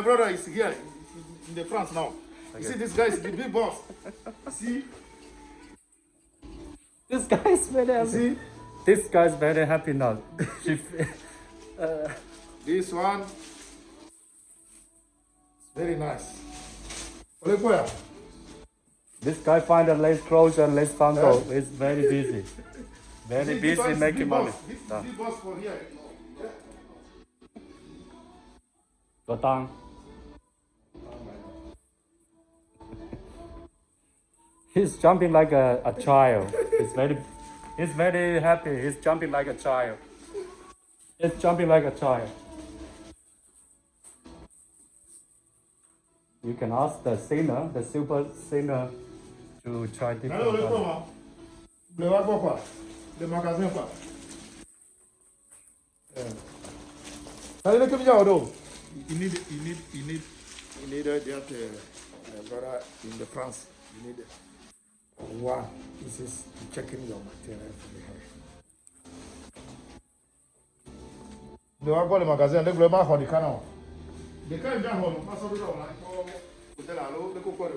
My brother is here in the France now. You see, this guy is the big boss. See? This guy is very happy. See? This guy is very happy now. This one is very nice. Look where? This guy find a less clothes and less bundle. He's very busy. Very See, busy this making money. This is the boss for here. Go down. He's jumping like a child. He's very happy. He's jumping like a child. He's jumping like a child. You can ask the singer, the super singer, to try different. Allô, le comment? Le wagon quoi? Le magasin quoi? Ça veut dire que bien you need that brother in the France. You need one. This is checking your material for the hair. Le wagon le magasin, le globalement on dit canon. Le cas est bien on passe au bureau là. Peut-être là, le coco.